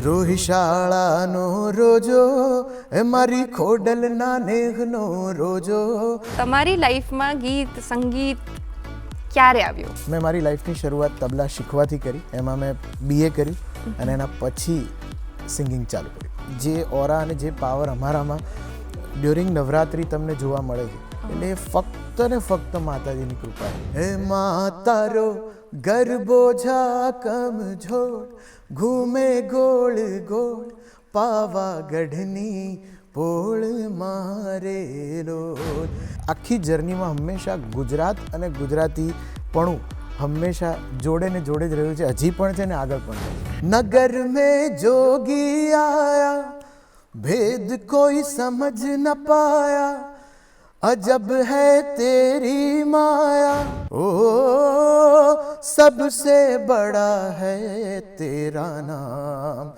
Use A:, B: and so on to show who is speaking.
A: રોહી શાળાનો રોજો એ મારી ખોડલના નેહનો રોજો.
B: તમારી લાઈફમાં ગીત સંગીત ક્યારે આવ્યું?
A: મેં મારી લાઈફની શરૂઆત તબલા શીખવાથી કરી. એમાં મેં BA કર્યું અને એના પછી સિંગિંગ ચાલુ કર્યું. જે ઓરા અને જે પાવર અમારામાં ડ્યુરિંગ નવરાત્રિ તમને જોવા મળે છે, એટલે એ ફક્ત ને ફક્ત માતાજીની કૃપા. હે માતારો ગરબો ઝાકમ ઝોડ ઘૂમે ગોળ ગોળ પાવાગઢની પોળ મારેલો. આખી જર્નીમાં હંમેશા ગુજરાત અને ગુજરાતીપણું હંમેશા જોડે ને જોડે જ રહ્યું છે, હજી પણ છે ને આગળ પણ છે. નગર મેં જોગી આયા भेद कोई समझ न पाया अजब है तेरी माया ओ सबसे बड़ा है तेरा नाम.